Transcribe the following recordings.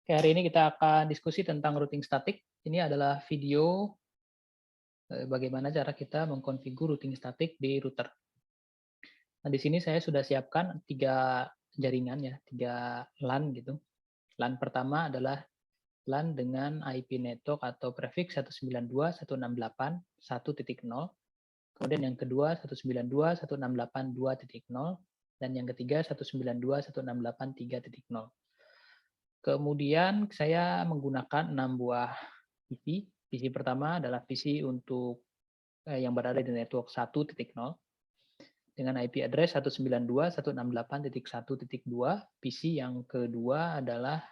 Oke, hari ini kita akan diskusi tentang routing statik. Ini adalah video bagaimana cara kita mengkonfigur routing statik di router. Nah, di sini saya sudah siapkan 3 jaringan ya, 3 LAN gitu. LAN pertama adalah LAN dengan IP network atau prefix 192.168.1.0. Kemudian yang kedua 192.168.2.0 dan yang ketiga 192.168.3.0. Kemudian saya menggunakan 6 buah PC. PC pertama adalah PC untuk yang berada di network 1.0 dengan IP address 192.168.1.2. PC yang kedua adalah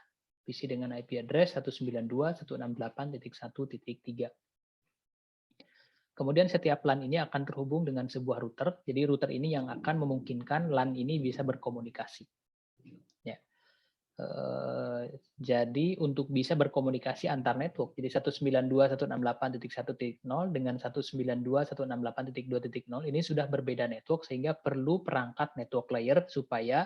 PC dengan IP address 192.168.1.3. Kemudian setiap LAN ini akan terhubung dengan sebuah router. Jadi router ini yang akan memungkinkan LAN ini bisa berkomunikasi. Ya. Jadi untuk bisa berkomunikasi antar network, jadi 192.168.1.0 dengan 192.168.2.0 ini sudah berbeda network sehingga perlu perangkat network layer supaya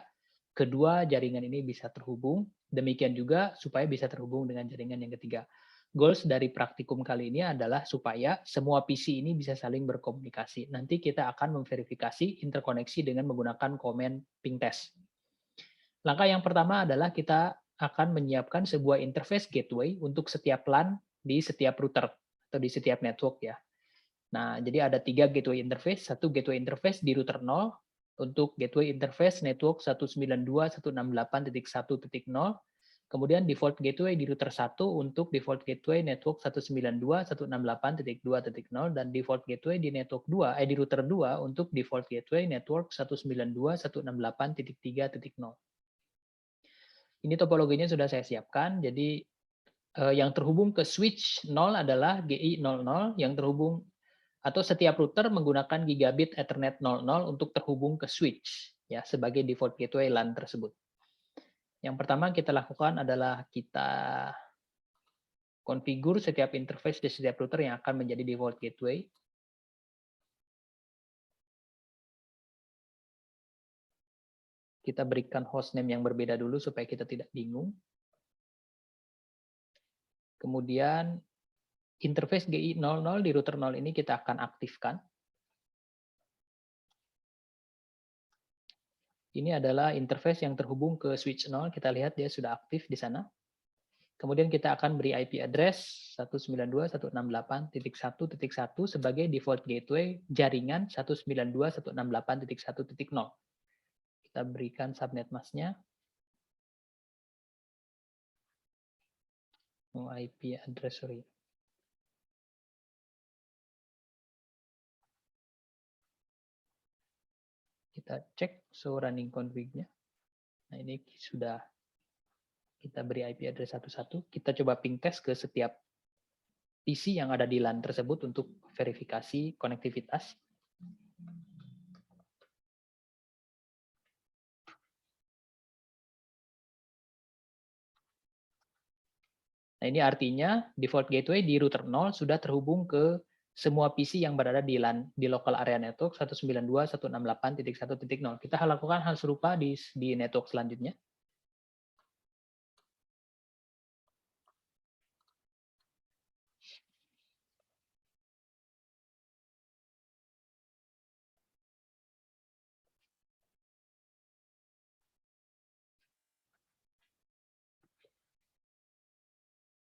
kedua jaringan ini bisa terhubung. Demikian juga supaya bisa terhubung dengan jaringan yang ketiga. Goals dari praktikum kali ini adalah supaya semua PC ini bisa saling berkomunikasi. Nanti kita akan memverifikasi interkoneksi dengan menggunakan komen ping test. Langkah yang pertama adalah kita akan menyiapkan sebuah interface gateway untuk setiap LAN di setiap router atau di setiap network ya. Nah, jadi ada 3 gateway interface, satu gateway interface di router 0 untuk gateway interface network 192.168.1.0, kemudian default gateway di router 1 untuk default gateway network 192.168.2.0 dan default gateway di network 2 di router 2 untuk default gateway network 192.168.3.0. Ini topologinya sudah saya siapkan. Jadi yang terhubung ke switch 0 adalah GI00 yang terhubung atau setiap router menggunakan gigabit Ethernet 00 untuk terhubung ke switch ya sebagai default gateway LAN tersebut. Yang pertama kita lakukan adalah kita konfigur setiap interface di setiap router yang akan menjadi default gateway. Kita berikan hostname yang berbeda dulu supaya kita tidak bingung. Kemudian interface GI00 di router 0 ini kita akan aktifkan. Ini adalah interface yang terhubung ke switch 0. Kita lihat dia sudah aktif di sana. Kemudian kita akan beri IP address 192.168.1.1 sebagai default gateway jaringan 192.168.1.0. Kita berikan subnet masknya. IP address, sorry. Kita cek show running config-nya. Nah, ini sudah kita beri IP address satu-satu. Kita coba ping test ke setiap PC yang ada di LAN tersebut untuk verifikasi konektivitas. Nah, ini artinya default gateway di router 0 sudah terhubung ke semua PC yang berada di LAN di local area network 192.168.1.0. Kita lakukan hal serupa di network selanjutnya.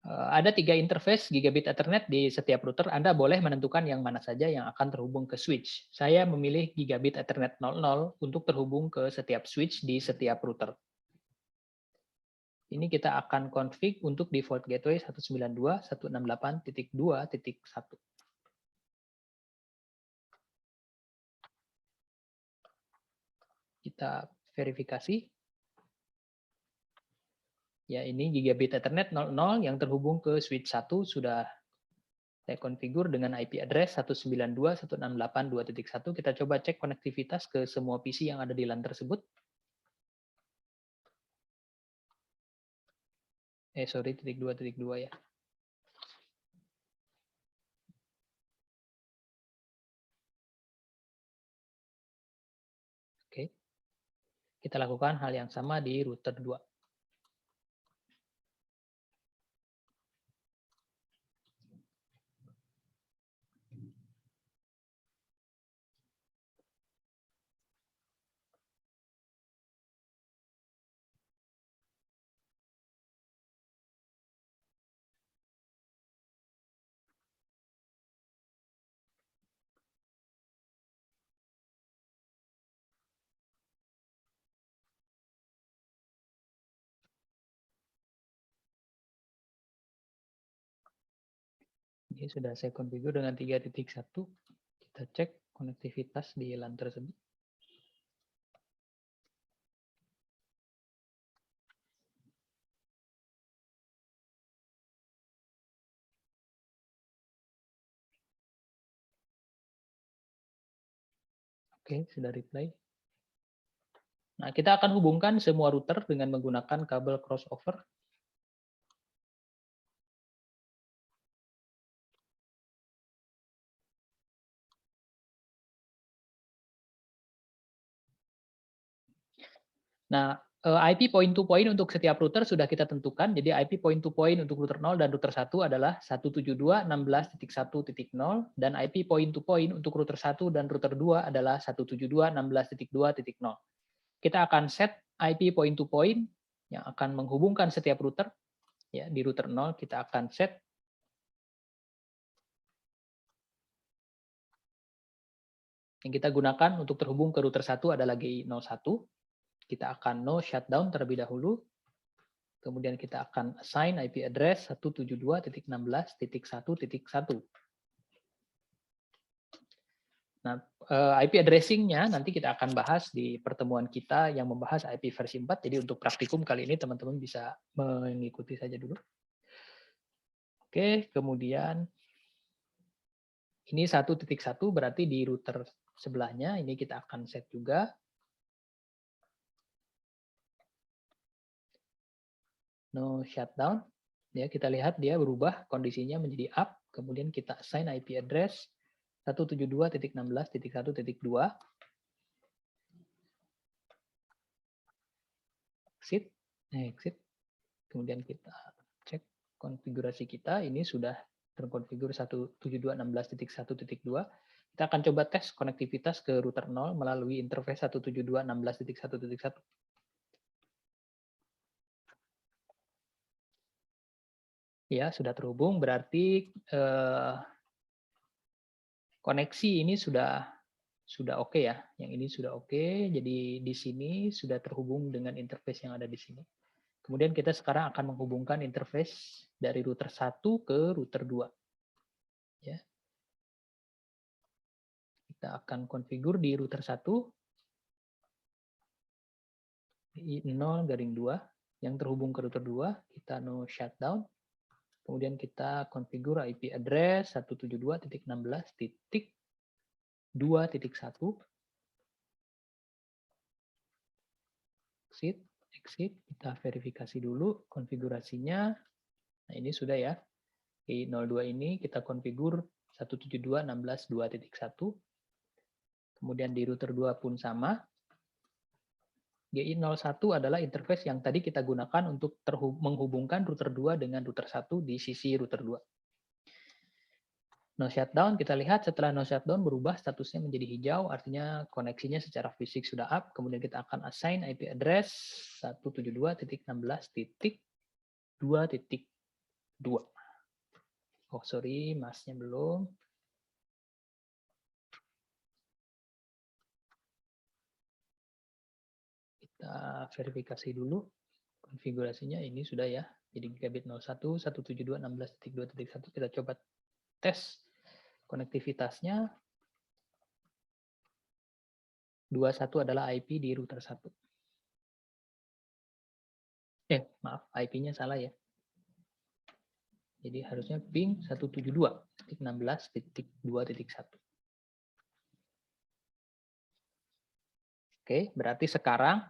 Ada 3 interface gigabit Ethernet di setiap router. Anda boleh menentukan yang mana saja yang akan terhubung ke switch. Saya memilih gigabit Ethernet 00 untuk terhubung ke setiap switch di setiap router. Ini kita akan config untuk default gateway 192.168.2.1. Kita verifikasi. Ya, ini gigabit Ethernet 00 yang terhubung ke switch 1 sudah saya konfigur dengan IP address 192.168.2.1. Kita coba cek konektivitas ke semua PC yang ada di LAN tersebut. Sorry, titik 2.2 ya. Oke. Kita lakukan hal yang sama di router 2. Ini sudah saya configure dengan 3.1. Kita cek konektivitas di LAN tersebut. Oke, sudah reply. Nah, kita akan hubungkan semua router dengan menggunakan kabel crossover. Nah, IP point to point untuk setiap router sudah kita tentukan. Jadi IP point to point untuk router 0 dan router 1 adalah 172.16.1.0 dan IP point to point untuk router 1 dan router 2 adalah 172.16.2.0. Kita akan set IP point to point yang akan menghubungkan setiap router. Ya, di router 0 kita akan set yang kita gunakan untuk terhubung ke router 1 adalah GI01. Kita akan no shutdown terlebih dahulu. Kemudian kita akan assign IP address 172.16.1.1. Nah, IP addressing-nya nanti kita akan bahas di pertemuan kita yang membahas IP versi 4. Jadi untuk praktikum kali ini teman-teman bisa mengikuti saja dulu. Oke, kemudian ini 1.1 berarti di router sebelahnya ini kita akan set juga. No shutdown. Ya, kita lihat dia berubah kondisinya menjadi up. Kemudian kita assign IP address 172.16.1.2. Exit. Kemudian kita cek konfigurasi kita. Ini sudah terkonfigur 172.16.1.2. Kita akan coba tes konektivitas ke router 0 melalui interface 172.16.1.1. Ya, sudah terhubung, berarti koneksi ini sudah oke ya. Yang ini sudah oke, jadi di sini sudah terhubung dengan interface yang ada di sini. Kemudian kita sekarang akan menghubungkan interface dari router 1 ke router 2. Ya. Kita akan konfigur di router 1, I0-2, yang terhubung ke router 2, kita no shutdown. Kemudian kita konfigur IP address 172.16.2.1. Exit, kita verifikasi dulu konfigurasinya. Nah, ini sudah ya. I02 ini kita konfigur 172.16.2.1. Kemudian di router 2 pun sama. GI01 adalah interface yang tadi kita gunakan untuk menghubungkan router 2 dengan router 1 di sisi router 2. No shutdown, kita lihat setelah no shutdown berubah statusnya menjadi hijau, artinya koneksinya secara fisik sudah up. Kemudian kita akan assign IP address 172.16.2.2. Oh sorry, masnya belum. Kita verifikasi dulu konfigurasinya, ini sudah ya. Jadi gigabit 01, 172.16.2.1. Kita coba tes konektivitasnya. 21 adalah IP di router 1. Maaf, IP-nya salah ya. Jadi harusnya ping 172.16.2.1. Oke, berarti sekarang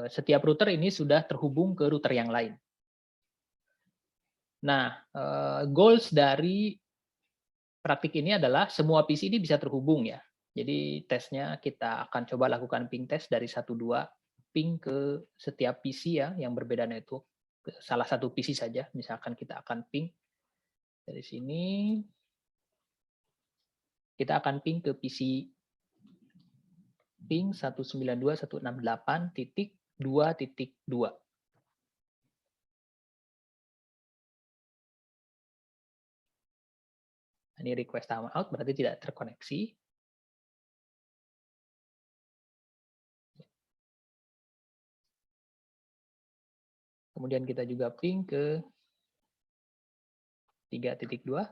setiap router ini sudah terhubung ke router yang lain. Nah, goals dari praktik ini adalah semua PC ini bisa terhubung ya. Jadi tesnya kita akan coba lakukan ping test dari 1-2 ping ke setiap PC ya yang berbeda network. Salah satu PC saja, misalkan kita akan ping dari sini, kita akan ping ke PC ping 192.168.2.2. Ini request timeout berarti tidak terkoneksi. Kemudian kita juga ping ke 3.2.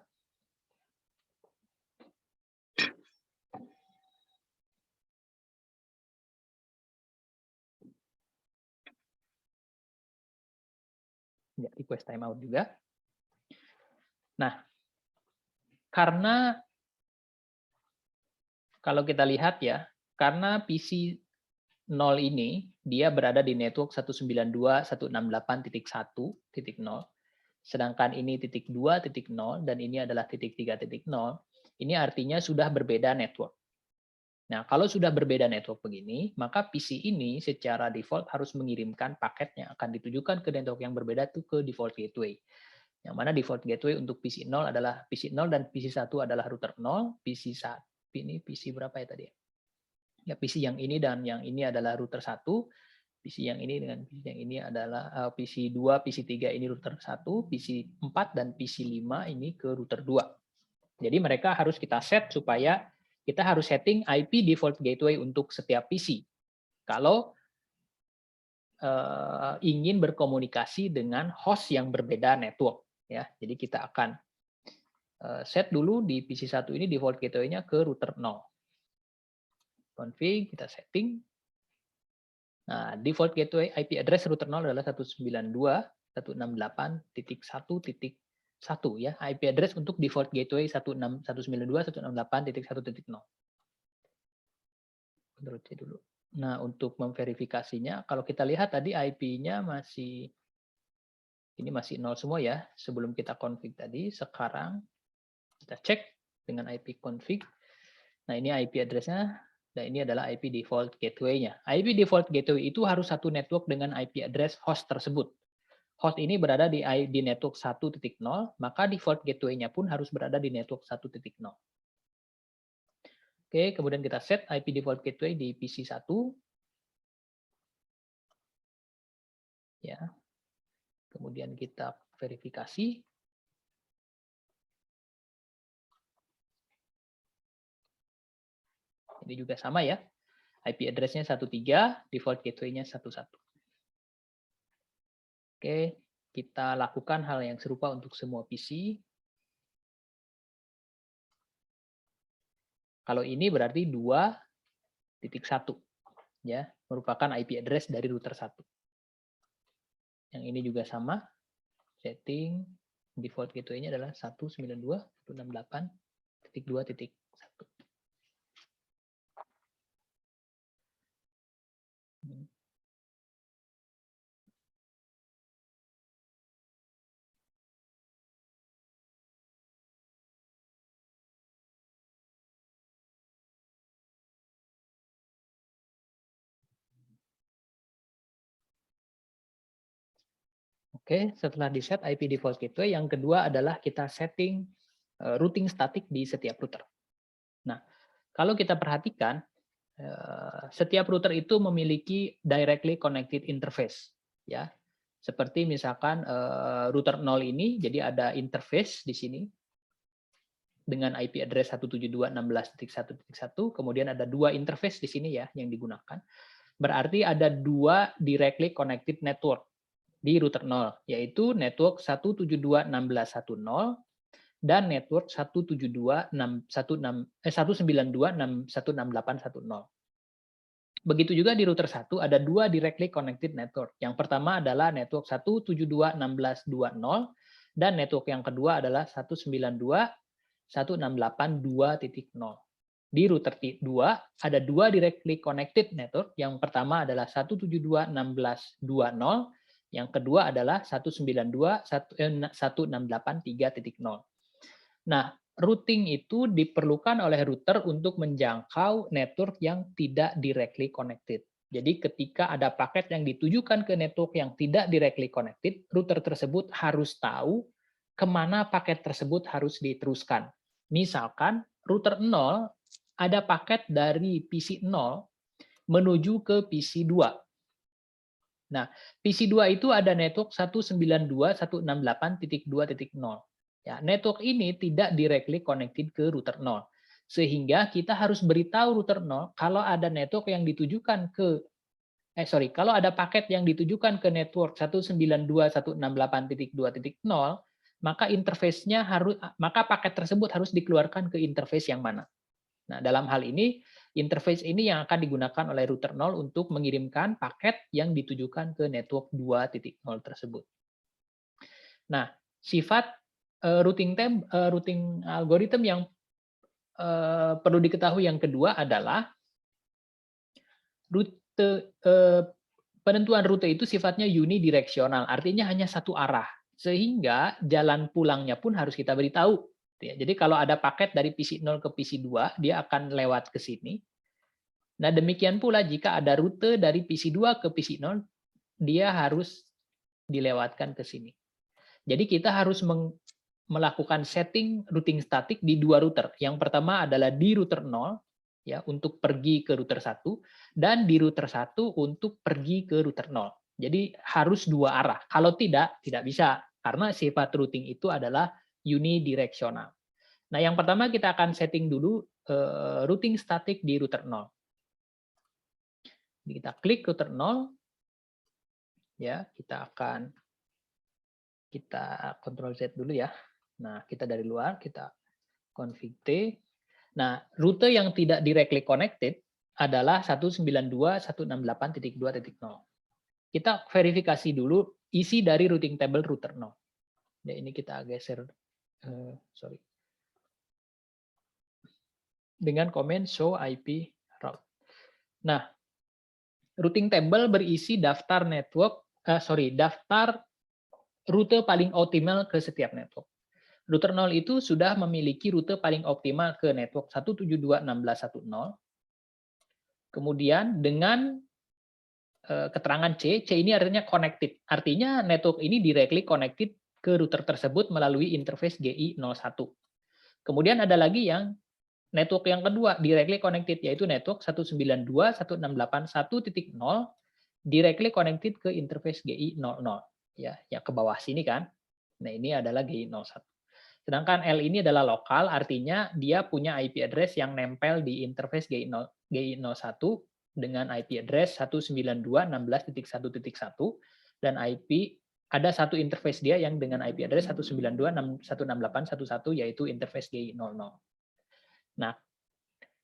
Ya, request timeout juga. Nah, karena kalau kita lihat ya, karena PC 0 ini dia berada di network 192.168.1.0, sedangkan ini titik 2.0 dan ini adalah titik 3.0, ini artinya sudah berbeda network. Nah, kalau sudah berbeda network begini, maka PC ini secara default harus mengirimkan paket yang akan ditujukan ke network yang berbeda itu ke default gateway. Yang mana default gateway untuk PC 0 adalah PC 0 dan PC 1 adalah router 0, PC 1 ini PC berapa ya tadi? Ya, PC yang ini dan yang ini adalah router 1, PC yang ini dengan PC yang ini adalah PC 2, PC 3 ini router 1, PC 4 dan PC 5 ini ke router 2. Jadi mereka harus kita set supaya kita harus setting IP default gateway untuk setiap PC. Kalau ingin berkomunikasi dengan host yang berbeda network, ya. Jadi kita akan set dulu di PC 1 ini default gateway-nya ke router 0. Config, kita setting. Nah, default gateway IP address router 0 adalah 192.168.1.1 ya. IP address untuk default gateway 192.168.1.0. Ctrl C dulu. Nah, untuk memverifikasinya, kalau kita lihat tadi IP-nya masih ini masih 0 semua ya, sebelum kita config tadi. Sekarang kita cek dengan IP config. Nah, ini IP address-nya, dan ini adalah IP default gateway-nya. IP default gateway itu harus satu network dengan IP address host tersebut. Host ini berada di network 1.0, maka default gateway-nya pun harus berada di network 1.0. Oke, kemudian kita set IP default gateway di PC 1. Ya. Kemudian kita verifikasi. Ini juga sama ya. IP address-nya 13, default gateway-nya 11. Oke, kita lakukan hal yang serupa untuk semua PC. Kalau ini berarti 2.1 ya, merupakan IP address dari router 1. Yang ini juga sama. Setting default gateway-nya adalah 192.168.2.1. Oke, setelah di set IP default gateway, yang kedua adalah kita setting routing static di setiap router. Nah, kalau kita perhatikan, setiap router itu memiliki directly connected interface, ya. Seperti misalkan router 0 ini, jadi ada interface di sini dengan IP address 172.16.1.1, kemudian ada dua interface di sini ya yang digunakan. Berarti ada dua directly connected network di router 0, yaitu network 172.16.1.0 dan network 192.168.1.0. Begitu juga di router 1 ada dua directly connected network. Yang pertama adalah network 172.16.2.0 dan network yang kedua adalah 192.168.2.0. Di router 2 ada dua directly connected network. Yang pertama adalah 172.16.2.0, yang kedua adalah 192.168.3.0. Nah, routing itu diperlukan oleh router untuk menjangkau network yang tidak directly connected. Jadi ketika ada paket yang ditujukan ke network yang tidak directly connected, router tersebut harus tahu kemana paket tersebut harus diteruskan. Misalkan router 0 ada paket dari PC 0 menuju ke PC 2. Nah, PC 2 itu ada network 192.168.2.0. Ya, network ini tidak directly connected ke router 0. Sehingga kita harus beritahu router 0 kalau ada network yang ditujukan ke kalau ada paket yang ditujukan ke network 192.168.2.0, maka paket tersebut harus dikeluarkan ke interface yang mana. Nah, dalam hal ini interface ini yang akan digunakan oleh router 0 untuk mengirimkan paket yang ditujukan ke network 2.0 tersebut. Nah, sifat routing algorithm yang perlu diketahui yang kedua adalah penentuan rute itu sifatnya unidireksional, artinya hanya satu arah, sehingga jalan pulangnya pun harus kita beritahu. Jadi kalau ada paket dari PC 0 ke PC 2, dia akan lewat ke sini. Nah, demikian pula jika ada rute dari PC 2 ke PC 0, dia harus dilewatkan ke sini. Jadi kita harus melakukan setting routing statik di dua router. Yang pertama adalah di router 0, ya, untuk pergi ke router 1, dan di router 1 untuk pergi ke router 0. Jadi harus dua arah. Kalau tidak bisa, karena sifat routing itu adalah unidireksional. Nah, yang pertama kita akan setting dulu routing statik di router 0. Kita klik router 0, ya, kita Ctrl Z dulu ya. Nah, kita dari luar, kita config T. Nah, rute yang tidak directly connected adalah 192.168.2.0. Kita verifikasi dulu isi dari routing table router 0. Ya, ini kita geser, dengan komen show IP route. Nah, routing table berisi daftar rute paling optimal ke setiap network. Router 0 itu sudah memiliki rute paling optimal ke network 172.16.1.0. Kemudian dengan keterangan C ini artinya connected. Artinya network ini directly connected ke router tersebut melalui interface GI01. Kemudian ada lagi yang network yang kedua directly connected, yaitu network 192.168.1.0 directly connected ke interface GI00. Ya ke bawah sini kan. Nah, ini adalah GI01. Sedangkan L ini adalah lokal, artinya dia punya IP address yang nempel di interface GI01 dengan IP address 192.16.1.1 dan IP ada satu interface dia yang dengan IP address 192.168.1.1 yaitu interface GI00. Nah,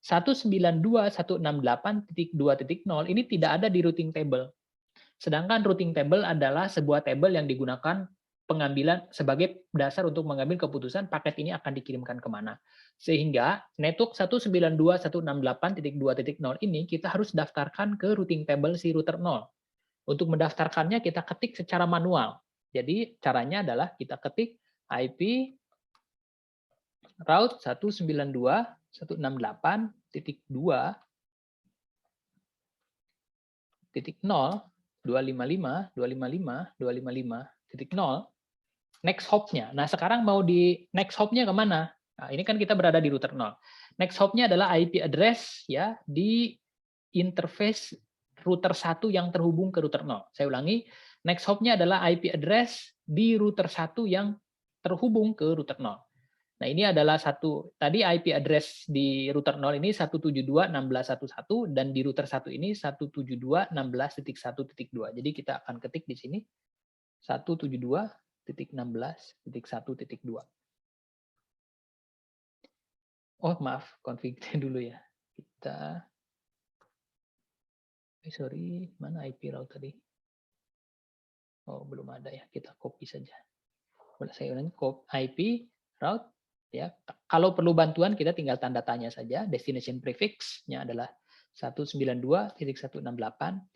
192.168.2.0 ini tidak ada di routing table. Sedangkan routing table adalah sebuah table yang digunakan pengambilan sebagai dasar untuk mengambil keputusan paket ini akan dikirimkan kemana. Sehingga network 192.168.2.0 ini kita harus daftarkan ke routing table si router 0. Untuk mendaftarkannya kita ketik secara manual. Jadi caranya adalah kita ketik IP route 192.168.2.0 255.255.255.0 next hop-nya. Nah, sekarang mau di next hop-nya kemana? Nah, ini kan kita berada di router 0. Next hop-nya adalah IP address ya di interface router 1 yang terhubung ke router 0. Saya ulangi, next hop-nya adalah IP address di router 1 yang terhubung ke router 0. Nah, ini adalah tadi IP address di router 0 ini 172.16.1.1 dan di router 1 ini 172.16.1.2. Jadi kita akan ketik di sini 172.16.1.2. Oh, maaf, config dulu ya. Mana IP route tadi? Oh, belum ada ya. Kita copy saja. Saya ulangi, IP route. Ya, kalau perlu bantuan kita tinggal tanda tanya saja. Destination prefix-nya adalah 192.168.2.0.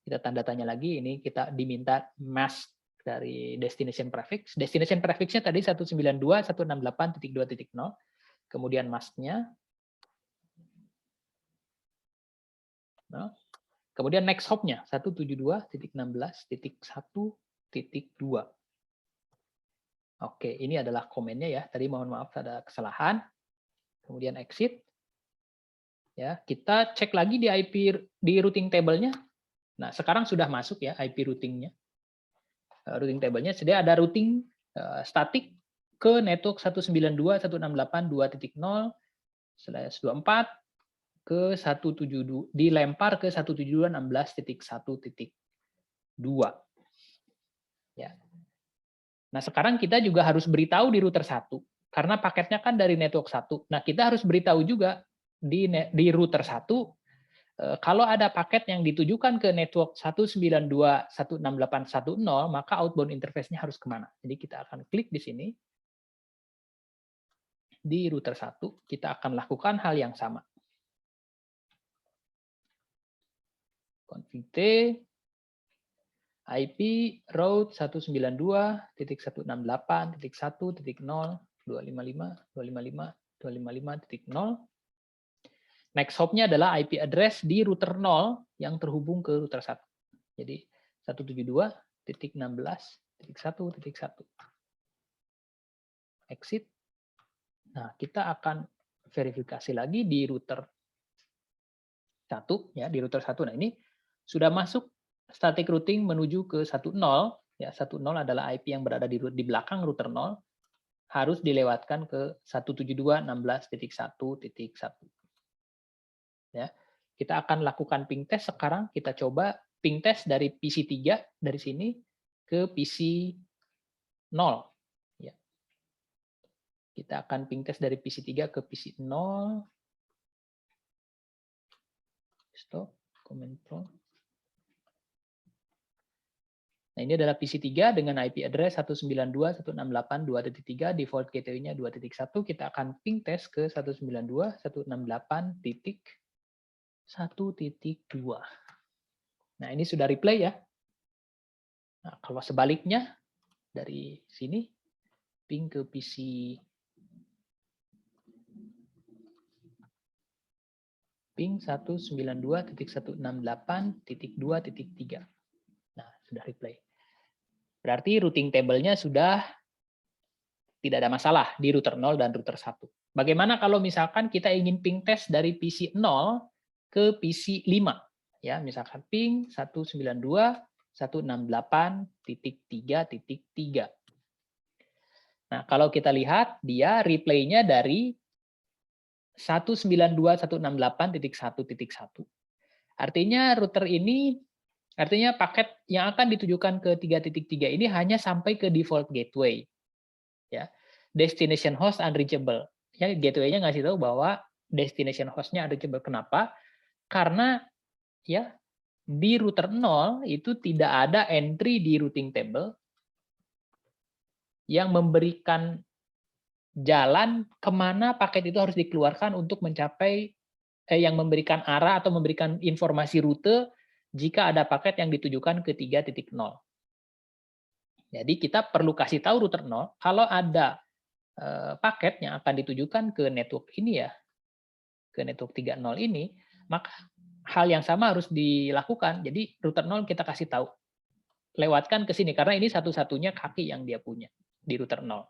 Kita tanda tanya lagi, ini kita diminta mask dari destination prefix. Destination prefix-nya tadi 192.168.2.0. Kemudian mask-nya. Nah, kemudian next hop-nya 172.16.1.2. Oke, ini adalah komennya ya. Tadi mohon maaf ada kesalahan. Kemudian exit. Ya, kita cek lagi di IP di routing table-nya. Nah, sekarang sudah masuk ya IP routing-nya. Routing table-nya sudah ada routing statik ke network 192.168.2.0/24 ke 172 dilempar ke 172.16.1.2. Ya. Nah, sekarang kita juga harus beritahu di router 1, karena paketnya kan dari network 1. Nah, kita harus beritahu juga di router 1, kalau ada paket yang ditujukan ke network 192.168.1.0, maka outbound interface-nya harus kemana. Jadi kita akan klik di sini. Di router 1, kita akan lakukan hal yang sama. Config T, IP route 192.168.1.0.255.255.255.0. Next hop-nya adalah IP address di router 0 yang terhubung ke router 1. Jadi 172.16.1.1. Exit. Nah, kita akan verifikasi lagi di router 1, ya, di router 1. Nah, ini sudah masuk static routing menuju ke 1.0, ya, 1.0 adalah IP yang berada di belakang router 0, harus dilewatkan ke 172.16.1.1. Ya. Kita akan lakukan ping test sekarang, kita coba ping test dari PC 3 dari sini ke PC 0. Ya. Kita akan ping test dari PC 3 ke PC 0. Stop, comment prompt. Nah, ini adalah PC 3 dengan IP address 192.168.2.3, default gateway-nya 2.1. Kita akan ping test ke 192.168.1.2. Nah, ini sudah replay ya. Nah, kalau sebaliknya, dari sini, ping ke PC ping 192.168.2.3. Nah, sudah replay. Berarti routing table-nya sudah tidak ada masalah di router 0 dan router 1. Bagaimana kalau misalkan kita ingin ping test dari PC 0 ke PC 5? Ya, misalkan ping 192.168.3.3. Nah, kalau kita lihat, dia replay-nya dari 192.168.1.1. Artinya router ini, artinya paket yang akan ditujukan ke 3.3 ini hanya sampai ke default gateway. Ya, destination host unreachable. Ya, gateway-nya ngasih tahu bahwa destination host-nya unreachable. Kenapa? Karena ya di router 0 itu tidak ada entry di routing table yang memberikan jalan kemana paket itu harus dikeluarkan untuk mencapai yang memberikan arah atau memberikan informasi rute jika ada paket yang ditujukan ke 3.0. Jadi kita perlu kasih tahu router 0 kalau ada paket yang akan ditujukan ke network ini ya, ke network 3.0 ini, maka hal yang sama harus dilakukan. Jadi router 0 kita kasih tahu, lewatkan ke sini karena ini satu-satunya kaki yang dia punya di router 0.